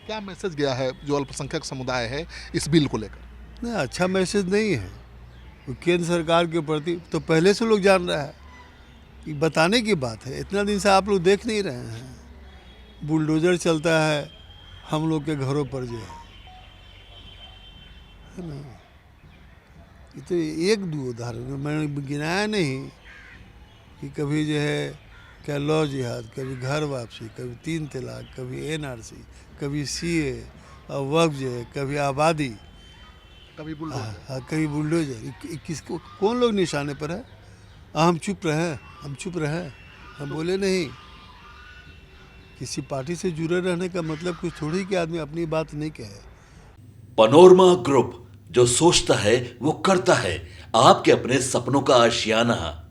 क्या मैसेज गया है जो अल्पसंख्यक समुदाय है इस बिल को लेकर? नहीं, अच्छा मैसेज नहीं है। वो केंद्र सरकार के प्रति तो पहले से लोग जान रहा है, कि बताने की बात है। इतना दिन से आप लोग देख नहीं रहे हैं, बुलडोजर चलता है हम लोग के घरों पर जो है ना। ये तो एक दो उदाहरण है, मैंने गिनाया नहीं कि कभी जो है क्या लॉ जिहाद, कभी घर वापसी, कभी 3 तलाक, कभी एनआरसी, कभी सीए और वक्फ जो है, कभी आबादी, कभी बुलडोजर। हाँ, कभी बुलडोजर। किसको कौन लोग निशाने पर है? हम चुप रहे, हम चुप रहे, हम बोले नहीं। किसी पार्टी से जुड़े रहने का मतलब कुछ थोड़ी कि आदमी अपनी बात नहीं कहे। पनोरमा ग्रुप, जो सोचता है वो करता है। आपके अपने सपनों का आशियाना।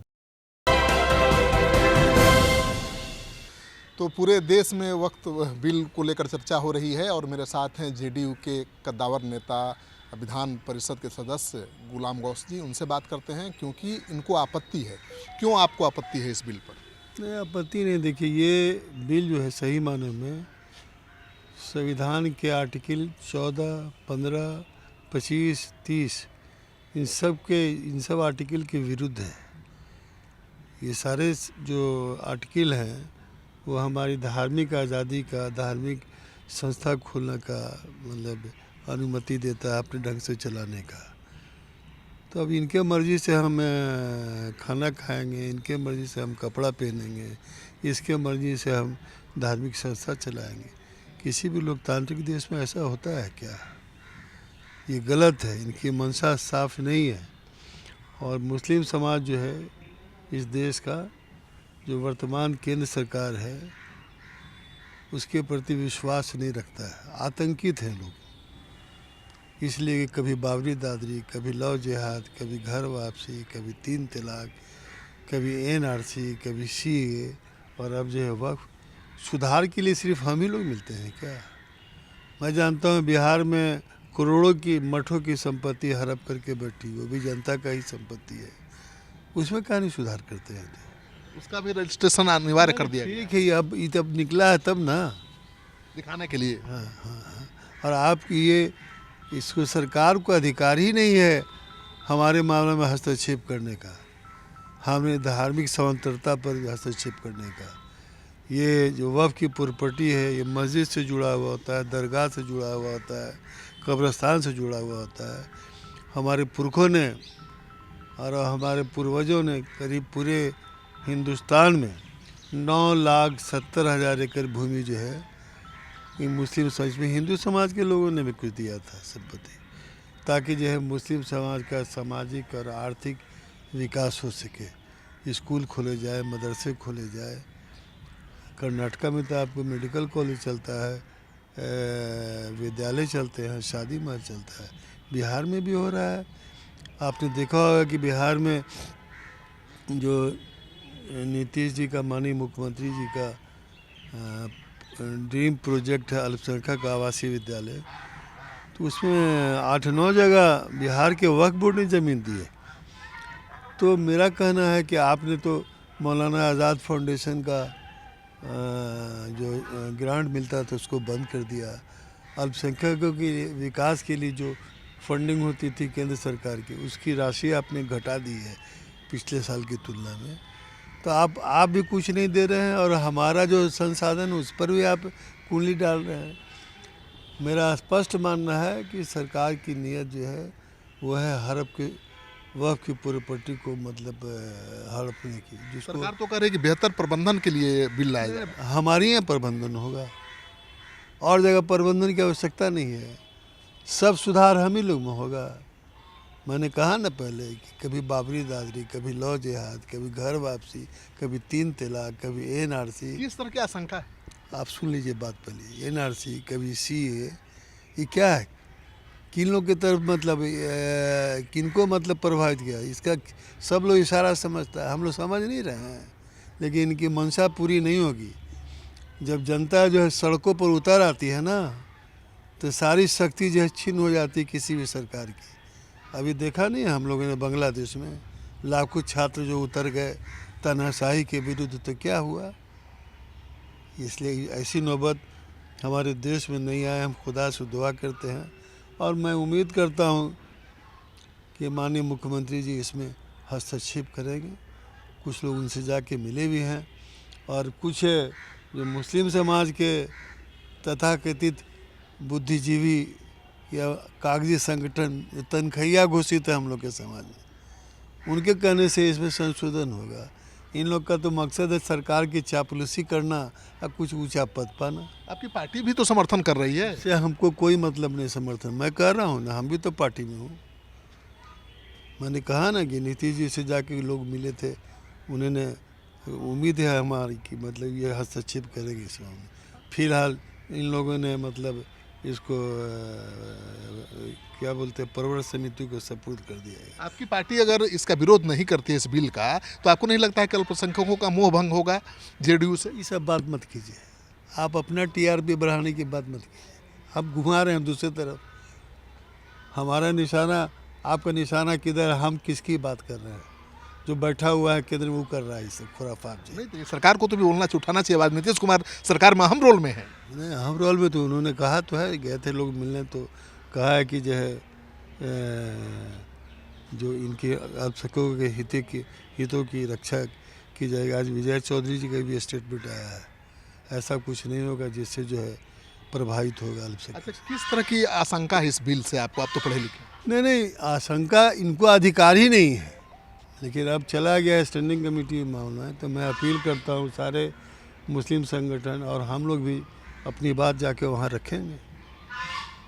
तो पूरे देश में वक्त बिल को लेकर चर्चा हो रही है और मेरे साथ हैं जेडीयू के कद्दावर नेता, विधान परिषद के सदस्य गुलाम गौस जी। उनसे बात करते हैं क्योंकि इनको आपत्ति है। क्यों आपको आपत्ति है इस बिल पर? नहीं, आपत्ति नहीं। देखिए, ये बिल जो है सही माने में संविधान के आर्टिकल 14, 15, 25, 30 इन सब आर्टिकल के विरुद्ध है। ये सारे जो आर्टिकल हैं वो हमारी धार्मिक आज़ादी का, धार्मिक संस्था खोलने का मतलब अनुमति देता है अपने ढंग से चलाने का। तो अब इनके मर्ज़ी से हम खाना खाएंगे, इनके मर्ज़ी से हम कपड़ा पहनेंगे, इसके मर्ज़ी से हम धार्मिक संस्था चलाएंगे। किसी भी लोकतांत्रिक देश में ऐसा होता है क्या? ये गलत है, इनकी मंशा साफ नहीं है। और मुस्लिम समाज जो है इस देश का, जो वर्तमान केंद्र सरकार है उसके प्रति विश्वास नहीं रखता है, आतंकित हैं लोग। इसलिए कभी बाबरी दादरी, कभी लव जिहाद, कभी घर वापसी, कभी 3 तलाक, कभी एनआरसी, कभी सीए और अब जो है वक्फ। सुधार के लिए सिर्फ हम ही लोग मिलते हैं क्या? मैं जानता हूँ बिहार में करोड़ों की मठों की संपत्ति हड़प करके बैठी, वो भी जनता का ही संपत्ति है। उसमें क्या नहीं सुधार करते हैं? उसका भी रजिस्ट्रेशन अनिवार्य कर दिया गया ठीक है, ये तब निकला है तब ना, दिखाने के लिए। हाँ हाँ हाँ। और आपकी ये इसको सरकार को अधिकार ही नहीं है हमारे मामले में हस्तक्षेप करने का, हमने धार्मिक स्वतंत्रता पर हस्तक्षेप करने का। ये जो वक्फ की प्रॉपर्टी है ये मस्जिद से जुड़ा हुआ होता है, दरगाह से जुड़ा हुआ होता है, कब्रिस्तान से जुड़ा हुआ होता है। हमारे पुरखों ने और हमारे पूर्वजों ने करीब पूरे हिंदुस्तान में 9,70,000 एकड़ भूमि जो है ये मुस्लिम समाज में, हिंदू समाज के लोगों ने भी कुछ दिया था संपत्ति, ताकि जो है मुस्लिम समाज का सामाजिक और आर्थिक विकास हो सके। स्कूल खोले जाए, मदरसे खोले जाए। कर्नाटका में तो आपको मेडिकल कॉलेज चलता है, विद्यालय चलते हैं, शादी महल चलता है। बिहार में भी हो रहा है। आपने देखा होगा कि बिहार में जो नीतीश जी का, माननीय मुख्यमंत्री जी का ड्रीम प्रोजेक्ट है अल्पसंख्यक आवासीय विद्यालय, तो उसमें 8-9 जगह बिहार के वक्फ बोर्ड ने ज़मीन दी है। तो मेरा कहना है कि आपने तो मौलाना आज़ाद फाउंडेशन का जो ग्रांट मिलता था उसको बंद कर दिया। अल्पसंख्यकों के विकास के लिए जो फंडिंग होती थी केंद्र सरकार की, उसकी राशि आपने घटा दी है पिछले साल की तुलना में। तो आप भी कुछ नहीं दे रहे हैं और हमारा जो संसाधन उस पर भी आप कुंडली डाल रहे हैं। मेरा स्पष्ट मानना है कि सरकार की नीयत जो है वो है हड़प के वक्फ की प्रॉपर्टी को मतलब हड़पने की, जिसको सरकार तो कह रही है कि बेहतर प्रबंधन के लिए बिल लाया जाए। हमारे यहाँ प्रबंधन होगा, और जगह प्रबंधन की आवश्यकता नहीं है। सब सुधार हम ही लोग में होगा। मैंने कहा ना पहले कि कभी बाबरी दादरी, कभी लव जिहाद, कभी घर वापसी, कभी 3 तलाक, कभी एनआरसी। किस तरह की आशंका है? आप सुन लीजिए बात पहले। एनआरसी, कभी सीए, ये क्या है? किन लोग की तरफ मतलब किनको मतलब प्रभावित किया? इसका सब लोग इशारा समझता है, हम लोग समझ नहीं रहे हैं। लेकिन इनकी मंशा पूरी नहीं होगी। जब जनता जो है सड़कों पर उतर आती है ना, तो सारी शक्ति जो है छीन हो जाती है किसी भी सरकार की। अभी देखा नहीं हम लोगों ने बांग्लादेश में लाखों छात्र जो उतर गए तानाशाही के विरुद्ध, तो क्या हुआ? इसलिए ऐसी नौबत हमारे देश में नहीं आए। हम खुदा से दुआ करते हैं और मैं उम्मीद करता हूँ कि माननीय मुख्यमंत्री जी इसमें हस्तक्षेप करेंगे। कुछ लोग उनसे जाके मिले भी हैं और कुछ जो मुस्लिम समाज के तथाकथित बुद्धिजीवी या कागजी संगठन तनखैया घोषित है हम लोग के समाज में, उनके कहने से इसमें संशोधन होगा। इन लोग का तो मकसद है सरकार की चापलूसी करना और कुछ ऊंचा पद पाना। आपकी पार्टी भी तो समर्थन कर रही है। इससे हमको कोई मतलब नहीं समर्थन। मैं कह रहा हूँ ना, हम भी तो पार्टी में हूँ। मैंने कहा ना कि नीतीश जी से जाके लोग मिले थे, उन्होंने उम्मीद है हमारी कि मतलब ये हस्तक्षेप करेंगे इस मामले। फिलहाल इन लोगों ने मतलब इसको क्या बोलते हैं, परवर समिति को सपुर्द कर दिया है। आपकी पार्टी अगर इसका विरोध नहीं करती है इस बिल का, तो आपको नहीं लगता है कि अल्पसंख्यकों का मोह भंग होगा जेडीयू से? ये सब बात मत कीजिए, आप अपना टीआरपी बढ़ाने की बात मत कीजिए। आप घुमा रहे हैं दूसरी तरफ। हमारा निशाना, आपका निशाना किधर, हम किसकी बात कर रहे हैं? जो बैठा हुआ है केंद्र में वो कर रहा है इसे खुराफात जी। नहीं तो ये सरकार को तो भी बोलना उठाना चाहिए आवाज। नीतीश कुमार सरकार में अहम रोल में है। नहीं, अहम रोल में तो उन्होंने कहा तो है, गए थे लोग मिलने तो कहा है कि जो है जो इनके अल्पसंख्यकों के हितों की रक्षा की जाएगी। आज विजय चौधरी जी का भी स्टेटमेंट आया है, ऐसा कुछ नहीं होगा जिससे जो है प्रभावित होगा अल्पसंख्यक। अच्छा, किस तरह की आशंका है इस बिल से आपको? आप तो पढ़े लिखे। नहीं, आशंका इनको अधिकार ही नहीं है, लेकिन अब चला गया स्टैंडिंग कमेटी में मामला है। तो मैं अपील करता हूँ सारे मुस्लिम संगठन और हम लोग भी अपनी बात जाके वहाँ रखेंगे।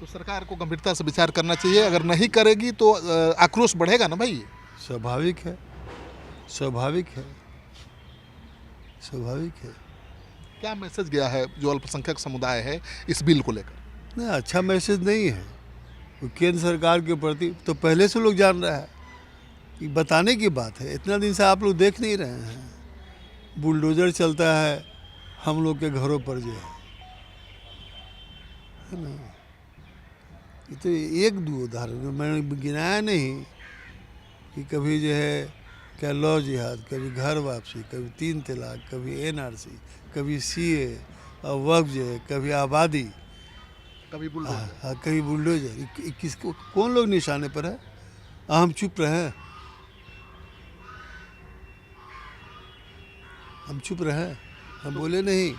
तो सरकार को गंभीरता से विचार करना चाहिए। अगर नहीं करेगी तो आक्रोश बढ़ेगा ना भाई। स्वाभाविक है, स्वाभाविक है, स्वाभाविक है। क्या मैसेज गया है जो अल्पसंख्यक समुदाय है इस बिल को लेकर? नहीं, अच्छा मैसेज नहीं है। वो केंद्र सरकार के प्रति तो पहले से लोग जान रहा है, कि बताने की बात है। इतना दिन से आप लोग देख नहीं रहे हैं, बुलडोजर चलता है हम लोग के घरों पर जो है ना। ये तो एक दो उदाहरण मैंने गिनाया नहीं कि कभी जो है क्या लॉ जिहाद, कभी घर वापसी, कभी 3 तलाक, कभी एनआरसी, कभी सीए और वक्फ जो है, कभी आबादी, कभी बुलडोजर। हाँ, कभी बुलडोजर। किसको, कौन लोग निशाने पर है? हम चुप रहे, हम चुप रहे, हम बोले नहीं।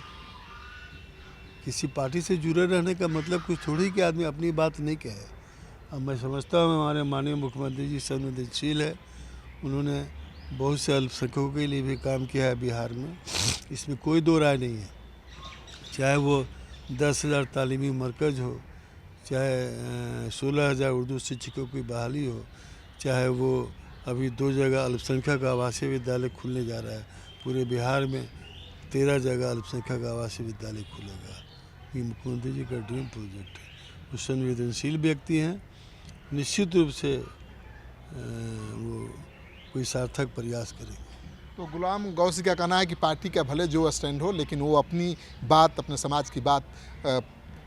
किसी पार्टी से जुड़े रहने का मतलब कुछ थोड़ी कि आदमी अपनी बात नहीं कहे। अब मैं समझता हूँ हमारे माननीय मुख्यमंत्री जी संवेदनशील है, उन्होंने बहुत से अल्पसंख्यकों के लिए भी काम किया है बिहार में, इसमें कोई दो राय नहीं है। चाहे वो 10,000 तालीमी मरकज़ हो, चाहे 16,000 उर्दू शिक्षकों की बहाली हो, चाहे वो अभी 2 जगह अल्पसंख्यक आवासीय विद्यालय खुलने जा रहा है। पूरे बिहार में 13 जगह अल्पसंख्यक आवासीय विद्यालय खुलेगा। ये मुख्यमंत्री जी का ड्रीम प्रोजेक्ट है। वो संवेदनशील व्यक्ति हैं, निश्चित रूप से वो कोई सार्थक प्रयास करेंगे। तो गुलाम गौसी का कहना है कि पार्टी का भले जो स्टैंड हो, लेकिन वो अपनी बात, अपने समाज की बात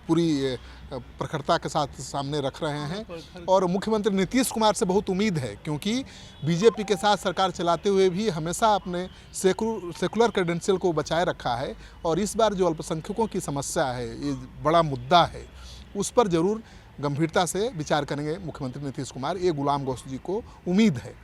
पूरी प्रखरता के साथ सामने रख रहे हैं। और मुख्यमंत्री नीतीश कुमार से बहुत उम्मीद है, क्योंकि बीजेपी के साथ सरकार चलाते हुए भी हमेशा अपने सेकुलर क्रेडेंशियल को बचाए रखा है। और इस बार जो अल्पसंख्यकों की समस्या है, ये बड़ा मुद्दा है, उस पर जरूर गंभीरता से विचार करेंगे मुख्यमंत्री नीतीश कुमार। ये गुलाम गौस जी को उम्मीद है।